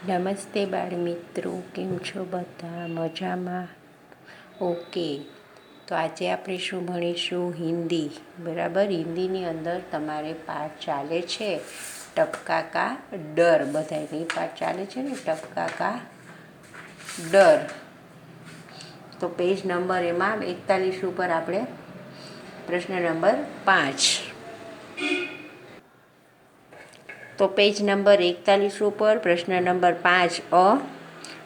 નમસ્તે બાળમિત્રો, કેમ છો બધા? મજામાં? ઓકે. તો આજે આપણે શું ભણીશું? હિન્દી. બરાબર. હિન્દીની અંદર તમારે પાઠ ચાલે છે ટપકા કા ડર. બધાની પાઠ ચાલે છે ને ટપકા કા ડર. તો પેજ નંબર એમાં 41 ઉપર આપણે પ્રશ્ન નંબર 5. તો પેજ નંબર 41 ઉપર પ્રશ્ન નંબર 5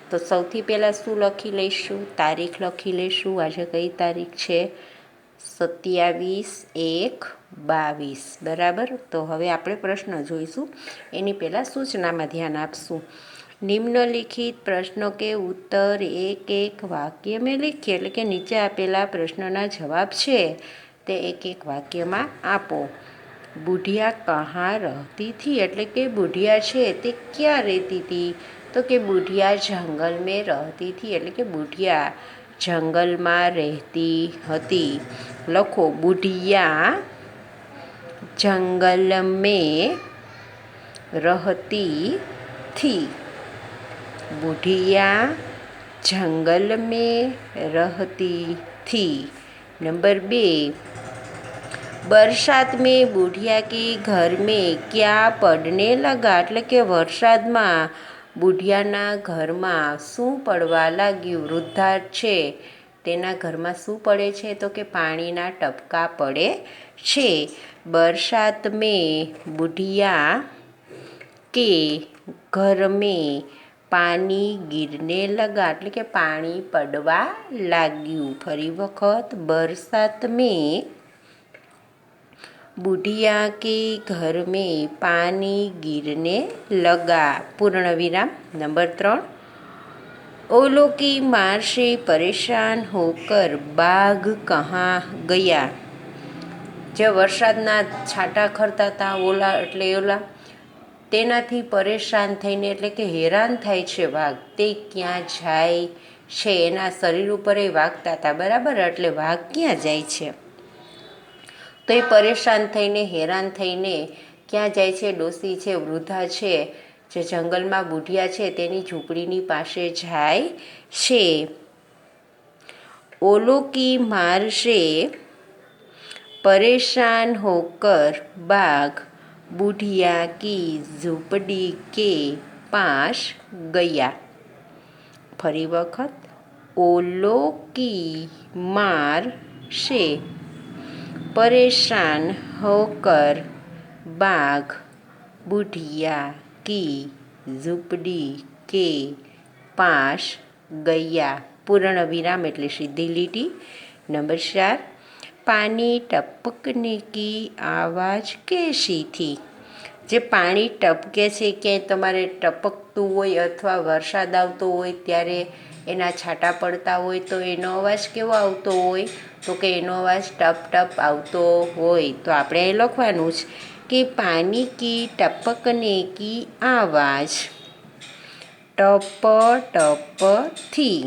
તો સૌથી પહેલાં શું લખી લઈશું? તારીખ લખી લઈશું. આજે કઈ તારીખ છે? 27/1/22. બરાબર. તો હવે આપણે પ્રશ્ન જોઈશું. એની પહેલાં સૂચનામાં ધ્યાન આપશું. નિમ્નલિખિત પ્રશ્નો કે ઉત્તર એક એક વાક્ય મેં લીખીએ, એટલે કે નીચે આપેલા પ્રશ્નના જવાબ છે તે એક એક વાક્યમાં આપો. બુઢિયા કहाँ रहती थी, એટલે કે બુઢિયા છે તે ક્યાં રહેતી હતી? તો કે બુઢિયા જંગલ મેં રહેતી थी, એટલે કે બુઢિયા જંગલમાં રહેતી હતી. લખો, બુઢિયા જંગલ મેં रहती थी. બુઢિયા જંગલ મેં रहती थी. नंबर 2, बरसात में बुढ़िया के घर में क्या पड़ने लगा, એટલે કે વરસાદમાં બુઢિયાના ઘરમાં શું પડવા લાગ્યું? વૃદ્ધા છે તેના ઘરમાં શું પડે છે? તો કે પાણીના ટપકા પડે છે. બરસાત મેં બુઢિયા કે ઘર મેં પાણી ગિરને લગા, એટલે કે પાણી પડવા લાગ્યું. ફરી વખત, બરસાત મેં બુઢિયા કે ઘર મેં પાણી ગિરને લગા. પૂર્ણ વિરામ. નંબર 3, ओलों की मार से परेशान होकर बाघ कहाँ गया. જે વરસાદના છાંટા ખરતા હતા, ઓલા એટલે ઓલા, તેનાથી પરેશાન થઈને એટલે કે હેરાન થાય છે વાઘ, તે ક્યાં જાય છે? એના શરીર ઉપર એ વાગતા હતા. બરાબર. એટલે વાઘ ક્યાં જાય છે? તો એ પરેશાન થઈને હેરાન થઈને ક્યાં જાય છે? ડોસી છે, વૃદ્ધા છે, જે જંગલમાં બુઢિયા છે તેની ઝૂંપડીની પાસે જાય છે. ઓલો કી માર સે પરેશાન હોકર બાઘ બુઢિયા કી ઝૂંપડી કે પાસ ગયા. ફરી વખત, ઓલો કી માર સે परेशान होकर बाघ बुढ़िया की झूंपड़ी के पास गया. पूर्ण विराम એટલે સીધી લીટી. नंबर 4, पानी टपकने की आवाज़ कैसी थी. જે પાણી ટપકે છે, ક્યાંય તમારે ટપકતું હોય અથવા વરસાદ આવતો હોય ત્યારે એના છાંટા પડતા હોય તો એનો અવાજ કેવો આવતો હોય? તો કે એનો અવાજ ટપ ટપ આવતો હોય. તો આપણે એ લખવાનું છે કે પાણી કી ટપકને કી આવાજ ટપ ટપ થી.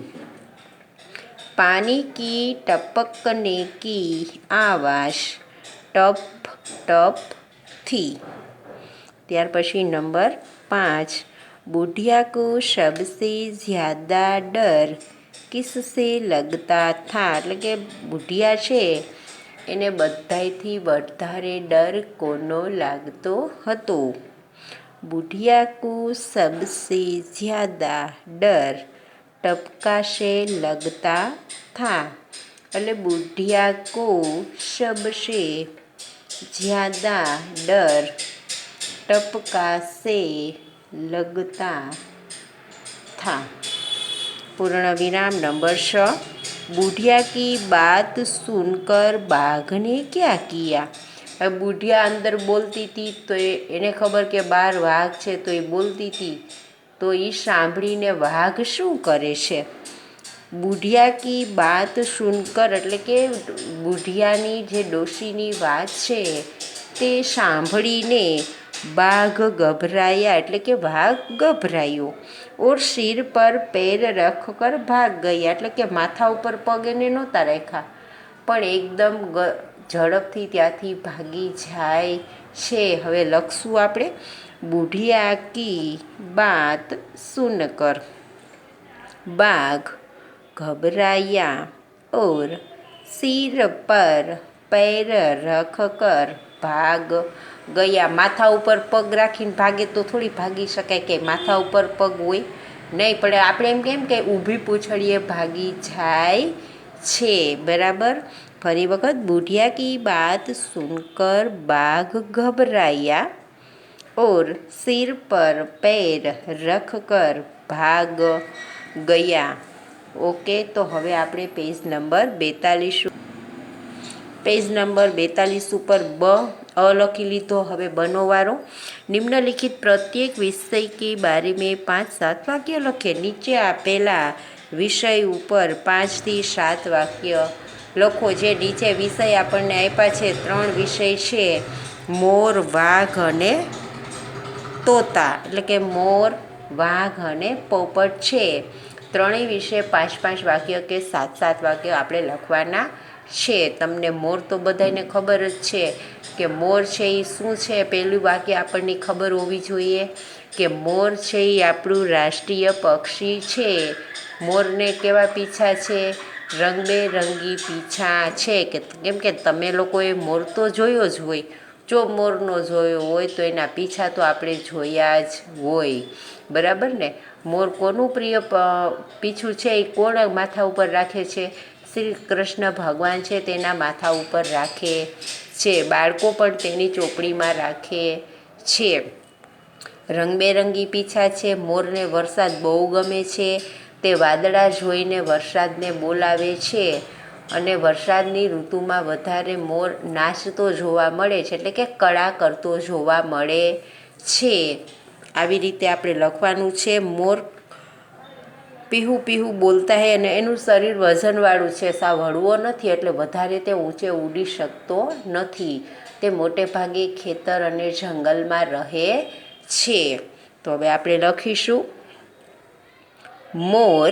પાણી કી ટપકને કી આવાજ ટપ ટપ થી. ત્યાર પછી નંબર 5, બુઢિયા को सबसे ज़्यादा डर किससे लगता था. એટલે કે બુઢિયા છે એને બધાયથી વધારે ડર કોનો લાગતો હતો? બુઢિયા को सबसे ज़्यादा डर टपका से लगता था. એટલે બુઢિયા को सबसे ज़्यादा डर टपका से लगता था. पूर्ण विराम. नंबर 6, બુઢિયા की बात सुनकर बाघ ने क्या किया. હવે બુઢિયા અંદર બોલતી હતી તો એને ખબર કે બહાર વાઘ છે તો એ બોલતી હતી, તો એ સાંભળીને વાઘ શું કરે છે? બુઢિયા કી બાત સુનકર એટલે કે બુઢિયાની જે ડોશીની વાત છે તે સાંભળીને બાઘ ગભરાયા એટલે કે વાઘ ગભરાયો. ઓર સિર પર પેર રખકર ભાગ ગયા એટલે કે માથા ઉપર પગ એને નહોતા રાખ્યા પણ એકદમ ઝડપથી ત્યાંથી ભાગી જાય છે. હવે લખશું આપણે. बुढ़िया की बात सुनकर बाघ घबराया और सिर पर पैर रखकर ભાગ ગયા. માથા ઉપર પગ રાખીને ભાગે તો થોડી ભાગી શકાય, કે માથા ઉપર પગ હોય નહીં, પણ આપણે એમ કેમ કે ઊભી પૂંછડીએ ભાગી જાય છે. બરાબર. ફરી વખત, બુढ़िया की बात सुनकर बाघ घबराया और सिर पर पैर रखकर भाग ગયા. ઓકે, તો હવે આપણે પેજ નંબર 42 ઉપર બ લખી લીધો. હવે બનો વારો. निम्नलिखित प्रत्येक विषय के बारे में 5-7 वाक्य लखे. નીચે આપેલા વિષય ઉપર 5 થી 7 વાક્ય લખો. જે નીચે વિષય આપણને આપ્યા છે, 3 વિષય છે, મોર, વાઘ અને તોતા, એટલે કે મોર, વાઘ અને પોપટ છે. ત્રણેય વિશે 5-5 વાક્ય કે 7-7 વાક્ય આપણે લખવાના છે. તમને મોર તો બધાને ખબર જ છે કે મોર છે એ શું છે. પહેલું વાક્ય આપણને ખબર હોવી જોઈએ કે મોર છે એ આપણું રાષ્ટ્રીય પક્ષી છે. મોરને કેવા પીછા છે? રંગબેરંગી પીછા છે. કેમ કે તમે લોકોએ મોર તો જોયો જ હોય. જો મોર ન જોયો હોય તો એના પીછા તો આપણે જોયા જ હોય. બરાબર ને. મોર કોનું પ્રિય પીછું છે? એ કોણ માથા ઉપર રાખે છે? શ્રી કૃષ્ણ ભગવાન છે તેના માથા ઉપર રાખે છે. બાળકો પણ તેની ચોપડીમાં રાખે છે. રંગબેરંગી પીછા છે. મોરને વરસાદ બહુ ગમે છે. તે વાદળા જોઈને વરસાદને બોલાવે છે. અને વરસાદની ઋતુમાં વધારે મોર નાચતો જોવા મળે છે, એટલે કે કળા કરતો જોવા મળે છે. આવી રીતે આપણે લખવાનું છે. મોર પીહું પીહું બોલતા હે, અને એનું શરીર વજનવાળું છે, સાવ હળવો નથી, એટલે વધારે તે ઊંચે ઉડી શકતો નથી. તે મોટે ભાગે ખેતર અને જંગલમાં રહે છે. તો હવે આપણે લખીશું, મોર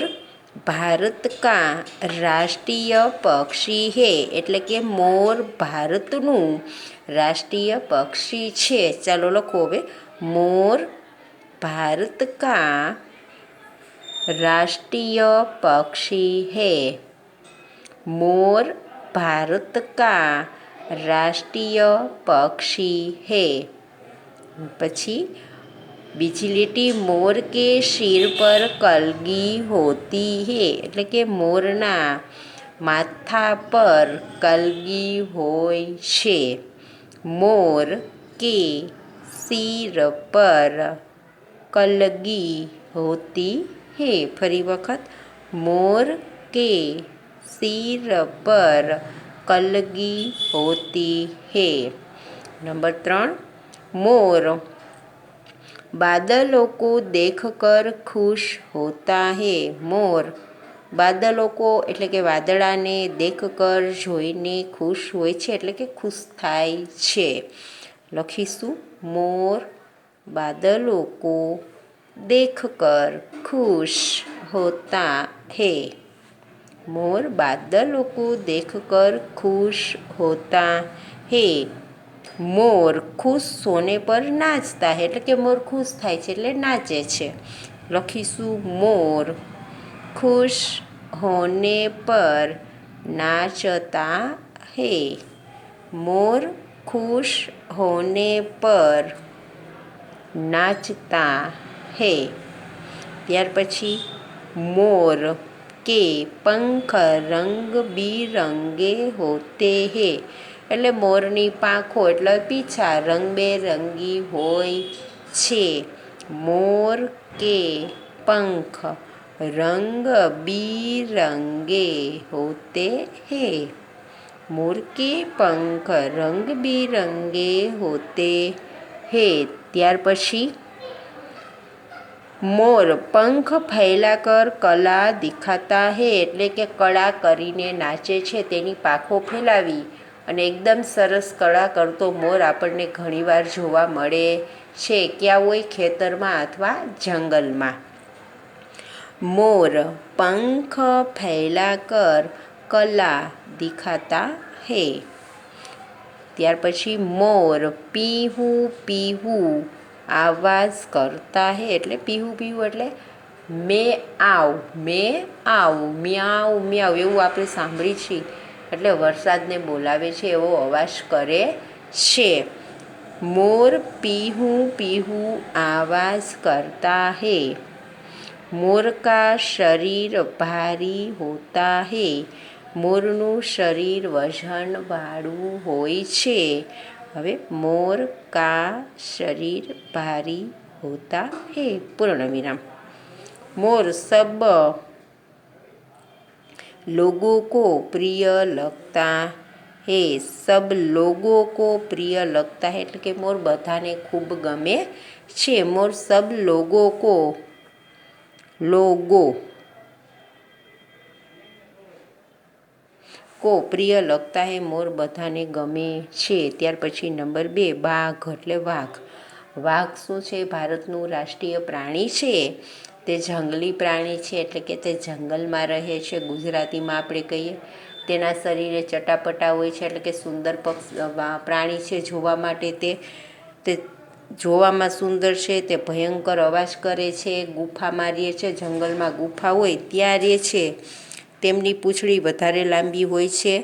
ભારત કા રાષ્ટ્રીય પક્ષી હે, એટલે કે મોર ભારતનું રાષ્ટ્રીય પક્ષી છે. ચાલો લખો હવે, મોર भारत का राष्ट्रीय पक्षी है. मोर भारत का राष्ट्रीय पक्षी है. પછી બીજી લીટી, મોર કે શિર પર કલગી હોતી હે, એટલે કે મોરના માથા પર કલગી હોય છે. મોર કે सिर पर कलगी होती है. फरी वक्त, मोर के सिर पर कलगी होती है. नंबर 3, मोर बादलों को देखकर खुश होता है. मोर બાદલો કો એટલે કે વાદળાને દેખકર જોઈને ખુશ હોય છે, એટલે કે ખુશ થાય છે. લખીશું, मोर बादलों को देखकर खुश होता है. मोर बादलों को देखकर खुश होता है. मोर खुश होने पर नाचता है, એટલે કે મોર ખુશ થાય છે એટલે નાચે છે. લખીશું, મોર खुश होने पर नाचता है. मोर खुश होने पर नाचता है. ત્યાર પછી, मोर के पंख रंग बिरंगे होते हैं, એટલે મોરની પાંખો એટલે પીછા રંગબેરંગી હોય છે. મોર કે पंख रंग बिरंगे होते हैं. मोर के पंख रंग बिरंगे होते हैं. ત્યાર પછી, मोर पंख फैलाकर कला दिखाता है, એટલે કે કળા કરીને નાચે છે. તેની પાંખો ફેલાવી અને એકદમ સરસ કળા કરતો મોર આપણને ઘણીવાર જોવા મળે છે. ક્યાં હોય? ખેતરમાં અથવા જંગલમાં. मोर पंख फैलाकर कला दिखाता है. ત્યાર પછી, मोर पीहू पीहू आवाज़ करता है એટલે પીવું પીવું એટલે મેં આવ મ્યાઉ મ્યાઉ એવું આપણે સાંભળી છીએ એટલે વરસાદને બોલાવે છે એવો અવાજ કરે છે। मोर पीहू पीहू आवाज़ करता है। मोर का शरीर भारी होता है। मोरનું શરીર વજનવાળું હોય છે। હવે मोर का शरीर भारी होता है पूर्ण विराम। मोर सब लोगों को प्रिय लगता है। सब लोगों को प्रिय लगता है એટલે કે મોર બધાને ખૂબ ગમે છે। મોર सब लोगों को પ્રિય લગતા હે મોર બધાને ગમે છે। ત્યાર પછી નંબર 2 બાઘ એટલે વાઘ। વાઘ શું છે? ભારતનું રાષ્ટ્રીય પ્રાણી છે। તે જંગલી પ્રાણી છે એટલે કે તે જંગલમાં રહે છે। ગુજરાતીમાં આપણે કહીએ તેના શરીરે ચટાપટા હોય છે એટલે કે સુંદર પ્રાણી છે જોવા માટે। તે જોવામાં સુંદર છે। તે ભયંકર અવાજ કરે છે। ગુફામાં રહે છે। જંગલમાં ગુફા હોય ત્યાં રહે છે। તેમની પૂંછડી વધારે લાંબી હોય છે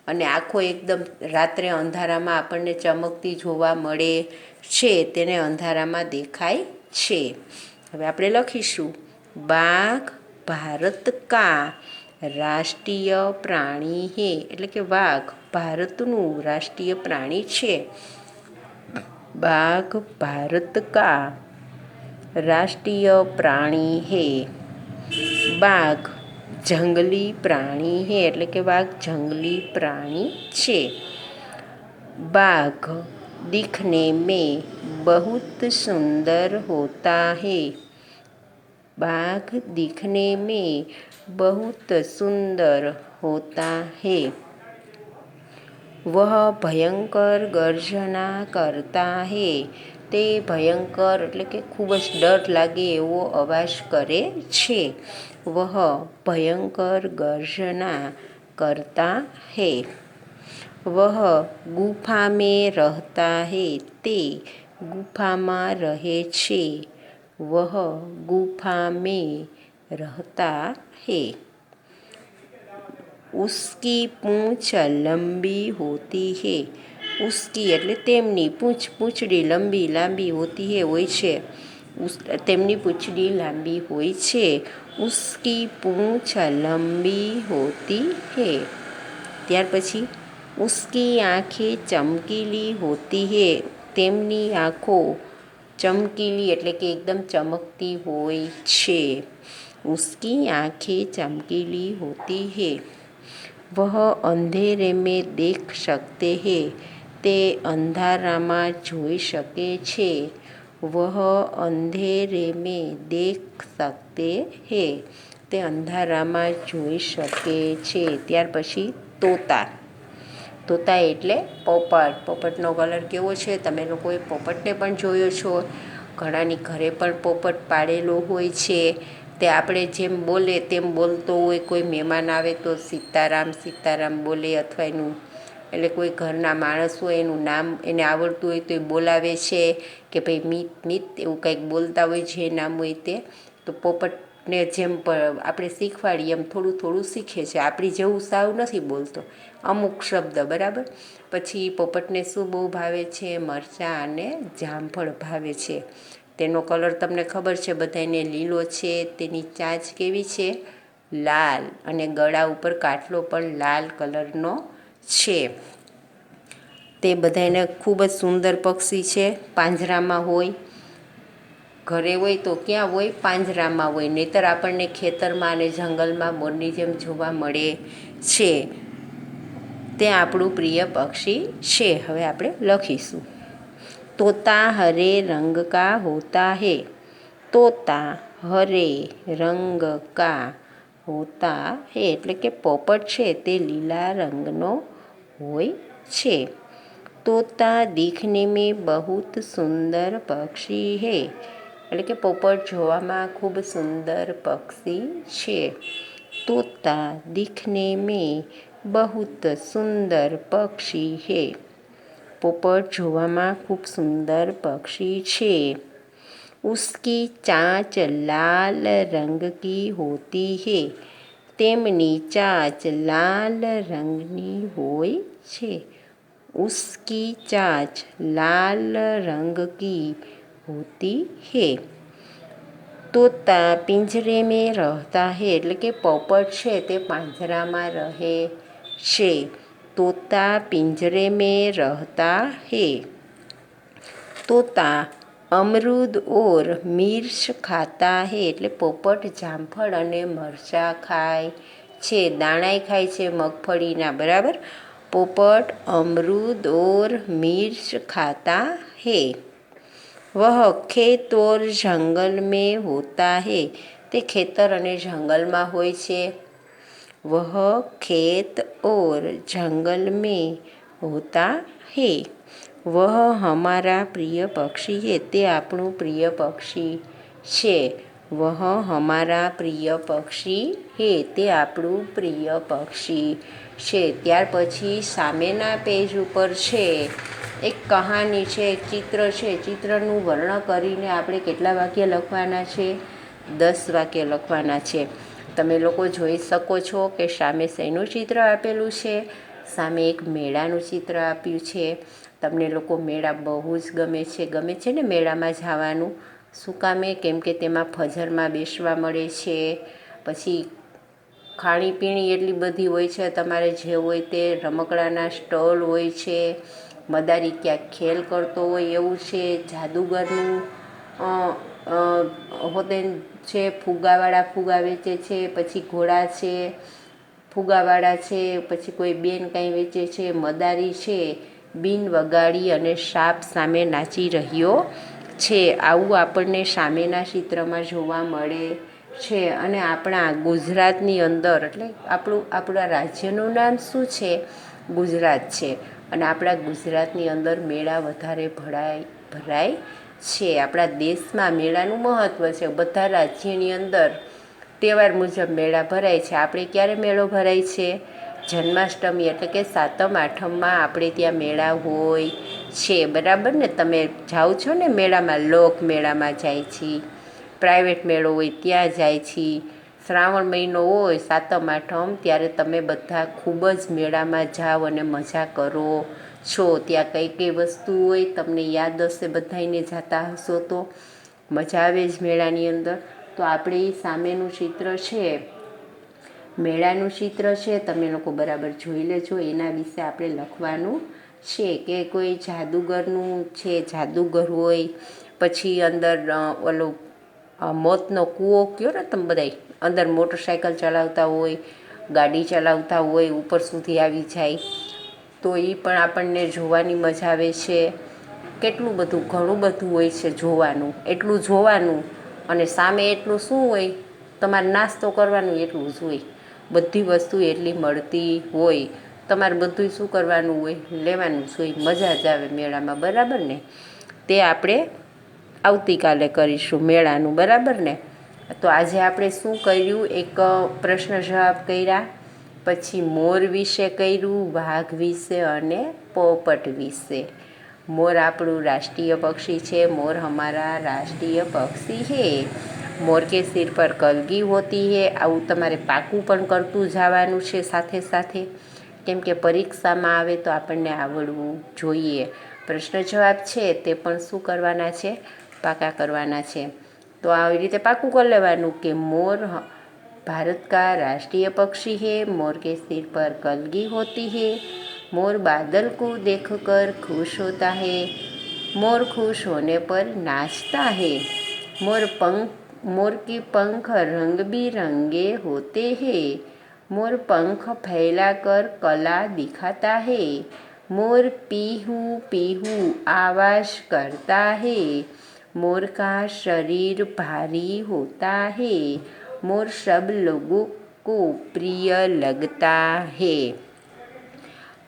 અને આંખો એકદમ રાત્રે અંધારામાં આપણને ચમકતી જોવા મળે છે। તેને અંધારામાં દેખાય છે। હવે આપણે લખીશું બાઘ ભારત કા રાષ્ટ્રીય પ્રાણી હે એટલે કે વાઘ ભારતનું રાષ્ટ્રીય પ્રાણી છે। बाघ भारत का राष्ट्रीय प्राणी है। बाघ जंगली प्राणी है એટલે કે વાઘ जंगली प्राणी છે। बाघ दिखने में बहुत सुंदर होता है। बाघ दिखने में बहुत सुंदर होता है। वह भयंकर गर्जना करता है। તે ભયંકર એટલે કે ખૂબ જ ડર લાગે એવો અવાજ કરે છે। વહ ભયંકર गर्जना करता है। वह गुफा में रहता है। તે ગુફામાં રહે છે। वह गुफा में रहता है। उसकी पूंछ लंबी होती है। उसकी એટલે તેમની પૂંછડી લાંબી હોતી હે હોય છે। તેમની પૂંછડી લાંબી હોય છે। उसकी पूंछ लंबी होती है। ત્યાર પછી उसकी आँखें चमकीली होती है। તેમની આંખો ચમકીલી એટલે કે એકદમ ચમકતી હોય છે। उसकी आँखें चमकीली होती है। वह अंधेरे में देख सकते हैं। તે અંધારામાં જોઈ શકે છે। वह अंधेरे में देख सकते हैं। તે અંધારામાં જોઈ શકે છે। ત્યાર પછી તોતા એટલે પોપટ। પોપટનો કલર કેવો છે? તમે લોકોએ પોપટને પણ જોયો છો। ઘણાની ઘરે પણ પોપટ પાળેલો હોય છે। તે આપણે જેમ બોલે તેમ બોલતો હોય। કોઈ મહેમાન આવે તો સીતારામ સીતારામ બોલે અથવા એનું એટલે કોઈ ઘરના માણસ હોય એનું નામ એને આવડતું હોય તો એ બોલાવે છે કે ભાઈ મિત મિત એવું કંઈક બોલતા હોય જે નામ હોય તે। તો પોપટને જેમ આપણે શીખવાડીએ એમ થોડું થોડું શીખે છે। આપણી જેવું સાવ નથી બોલતો અમુક શબ્દ બરાબર। પછી પોપટને શું બહુ ભાવે છે? મરચાં અને જામફળ ભાવે છે। તેનો કલર તમને ખબર છે બધાને લીલો છે। તેની ચાંચ કેવી છે? લાલ અને ગળા ઉપર કાટલો પણ લાલ કલરનો છે। તે બધાને ખૂબ જ સુંદર પક્ષી છે। પાંજરામાં હોય ઘરે હોય તો ક્યાં હોય? પાંજરામાં હોય। નહીંતર આપણને ખેતરમાં અને જંગલમાં મોરની જેમ જોવા મળે છે। તે આપણું પ્રિય પક્ષી છે। હવે આપણે લખીશું તોતા હરે રંગ કા હોતા હે। તોતા હરે રંગ કા હોતા હે એટલે કે પોપટ છે તે લીલા રંગનો હોય છે। તોતા દિખને મેં બહુત સુંદર પક્ષી હે એટલે કે પોપટ જોવામાં ખૂબ સુંદર પક્ષી છે। તોતા દિખને મેં બહુત સુંદર પક્ષી હે। પોપટ જોવામાં ખૂબ સુંદર પક્ષી છે। उसकी चांच लाल रंग की होती है। તેમની ચાંચ લાલ રંગની હોય છે। उसकी ચાંચ લાલ રંગ કી હોતી है। તોતા પિંજરે મેં રહેતા હૈ, એટલે કે પોપટ છે તે પાંજરામાં રહે છે। તોતા પિંજરે મેં રહેતા હૈ। તોતા અમरूद और मिर्च खाता है, એટલે પોપટ જામફળ અને મરચાં ખાય છે, દાણાય ખાય છે મગફળીના, બરાબર। પોપટ अमरूद और मिर्च खाता है। वह खेत और जंगल में होता है, તે ખેતર અને જંગલમાં હોય છે। वह खेत और जंगल में होता है। वह हमारा प्रिय पक्षी है, તે આપણું પ્રિય પક્ષી છે। वह हमारा प्रिय पक्षी है, તે આપણું પ્રિય પક્ષી છે। ત્યાર પછી સામેના પેજ ઉપર છે એક કહાની છે, એક ચિત્ર છે। ચિત્રનું વર્ણન કરીને આપણે કેટલા વાક્ય લખવાના છે? 10 વાક્ય લખવાના છે। તમે લોકો જોઈ શકો છો કે સામે શેનું ચિત્ર આપેલું છે? સામે એક મેળાનું ચિત્ર આપ્યું છે। તમને લોકો મેળા બહુ જ ગમે છે ને મેળામાં જવાનું? શું કામે? કેમ કે તેમાં ફજરમાં બેસવા મળે છે, પછી ખાણીપીણી એટલી બધી હોય છે, તમારે જે હોય તે રમકડાના સ્ટોલ હોય છે, મદારી ક્યાંક ખેલ કરતો હોય એવું છે, જાદુગરનું હોતે છે, ફુગાવાળા ફુગા વેચે છે, પછી ઘોડા છે ફુગાવાળા છે, પછી કોઈ બેન કાંઈ વેચે છે, મદારી છે બીન વગાડી અને સાપ સામે નાચી રહ્યો છે। આવું આપણને સામેના ચિત્રમાં જોવા મળે છે। અને આપણા ગુજરાતની અંદર, એટલે આપણા રાજ્યનું નામ શું છે? ગુજરાત છે। અને આપણા ગુજરાતની અંદર મેળા વધારે ભરાય છે। આપણા દેશમાં મેળાનું મહત્ત્વ છે। બધા રાજ્યની અંદર તહેવાર મુજબ મેળા ભરાય છે। આપણે ક્યારે મેળો ભરાય છે? જન્માષ્ટમી એટલે કે 7મ 8મમાં આપણે ત્યાં મેળા હોય છે, બરાબર ને? તમે જાઓ છો ને મેળામાં, લોક મેળામાં જાય છે, પ્રાઇવેટ મેળો હોય ત્યાં જાય છે। શ્રાવણ મહિનો હોય 7મ 8મ ત્યારે તમે બધા ખૂબ જ મેળામાં જાઓ અને મજા કરો છો। ત્યાં કઈ કઈ વસ્તુ હોય તમને યાદ હશે, બધાને જાતા હશો તો મજા આવે જ મેળાની અંદર। તો આપણે સામેનું ચિત્ર છે, મેળાનું ચિત્ર છે, તમે લોકો બરાબર જોઈ લેજો। એના વિશે આપણે લખવાનું છે કે કોઈ જાદુગરનું છે, જાદુગર હોય, પછી અંદર ઓલો મોતનો કૂવો કયો ને તમે બધાય, અંદર મોટરસાઇકલ ચલાવતા હોય, ગાડી ચલાવતા હોય, ઉપર સુધી આવી જાય, તો એ પણ આપણને જોવાની મજા આવે છે। કેટલું બધું, ઘણું બધું હોય છે જોવાનું, એટલું જોવાનું અને સામે એટલું શું હોય? તમારે નાસ્તો કરવાનું એટલું જ હોય, બધી વસ્તુ એટલી મળતી હોય, તમારે બધું શું કરવાનું હોય? લેવાનું જ હોય, મજા જ આવે મેળામાં, બરાબર ને? તે આપણે આવતીકાલે કરીશું મેળાનું, બરાબર ને? તો આજે આપણે શું કર્યું? એક પ્રશ્ન જવાબ કર્યા, પછી મોર વિશે કર્યું, વાઘ વિશે અને પોપટ વિશે। મોર આપણું રાષ્ટ્રીય પક્ષી છે। મોર હમારા રાષ્ટ્રીય પક્ષી હે। મોર કે સિર પર કલગી હોતી હે। આવું તમારે પાકું પણ કરતું જવાનું છે સાથે સાથે, કેમ કે પરીક્ષામાં આવે તો આપણને આવડવું જોઈએ। પ્રશ્ન જવાબ છે તે પણ શું કરવાના છે? પાકા કરવાના છે। તો આવી રીતે પાકું કરી લેવાનું કે મોર भारत का राष्ट्रीय पक्षी है। मोर के सिर पर कलगी होती है। मोर बादल को देखकर खुश होता है। मोर खुश होने पर नाचता है। मोर के पंख रंग बिरंगे होते हैं। मोर पंख फैलाकर कला दिखाता है। मोर पीहू पीहू आवाज करता है। मोर का शरीर भारी होता है। मोर सब लोगों को प्रिय लगता है।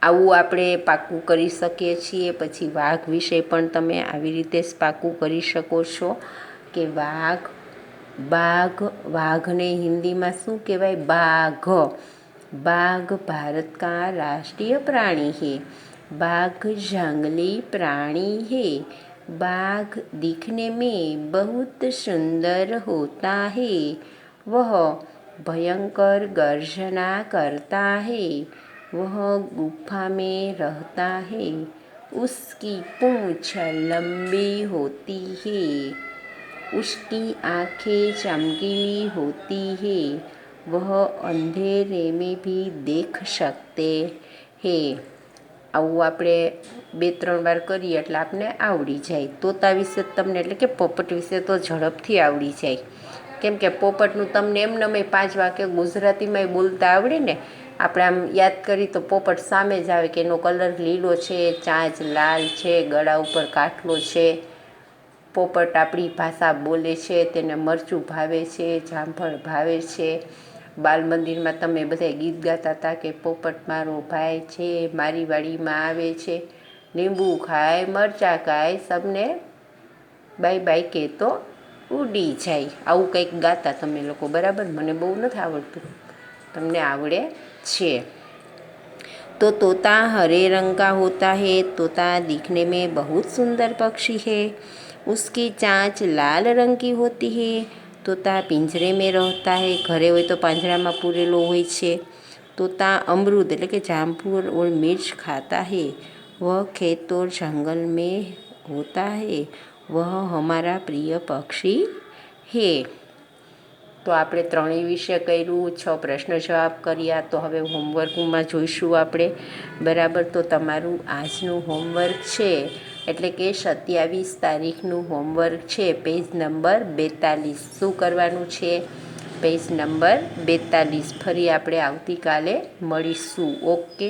આવું આપણે પાકું કરી શકીએ છીએ। પછી વાઘ વિશે પણ તમે આવી રીતે જ પાકું કરી શકો છો કે વાઘને હિન્દીમાં શું કહેવાય? બાઘ। बाघ भारत का राष्ट्रीय प्राणी है। बाघ जंगली प्राणी है। बाघ दिखने में बहुत सुंदर होता है। वह भयंकर गर्जना करता है। वह गुफा में रहता है। उसकी पूंछ लंबी होती है। उसकी आंखें चमकीली होती है। वह अंधेरे में भी देख सकते हैं। આવું આપણે 2-3 વાર કરીએ એટલે આપણે આવડી જાય. તોતા વિશે તમને એટલે કે પોપટ વિશે તો ઝડપથી આવડી જાય, કેમ કે પોપટનું તમને એમનેમ 5 વાક્ય ગુજરાતીમાંય બોલતા આવડે ને. આપણે આમ યાદ કરી તો પોપટ સામે જ આવે કે એનો કલર લીલો છે, ચાંચ લાલ છે, ગળા ઉપર કાટલો છે. પોપટ આપણી ભાષા બોલે છે, તેને મરચું ભાવે છે, જામફળ ભાવે છે. બાલ મંદિરમાં તમે બધા ગીત ગાતા હતા કે પોપટ મારો ભાઈ છે, મારી વાડીમાં આવે છે, લીંબુ ખાય મરચાં ખાય, સબને બાય બાય કે તો ઉડી જાય. આવું કંઈક ગાતા તમે લોકો, બરાબર. મને બહુ નથી આવડતું, તમને આવડે છે. तो तोता हरे रंग का होता है. तोता दिखने में बहुत सुंदर पक्षी है. उसकी चांच लाल रंग की होती है. तोता पिंजरे में रहता है. घरे હોય તો પાંજરામાં પૂરેલો હોય છે. तोता अमरूद એટલે કે जामफल और मिर्च खाता है. वह खेत और जंगल में होता है. वह हमारा प्रिय पक्षी है. તો આપણે ત્રણેય વિશે કર્યું, 6 પ્રશ્ન જવાબ કર્યા. તો હવે હોમવર્કમાં જોઈશું આપણે, બરાબર. તો તમારું આજનું હોમવર્ક છે એટલે કે 27 તારીખનું હોમવર્ક છે, પેજ નંબર 42. શું કરવાનું છે? Page number 42. ફરી આપણે આવતીકાલે મળીશું. ઓકે.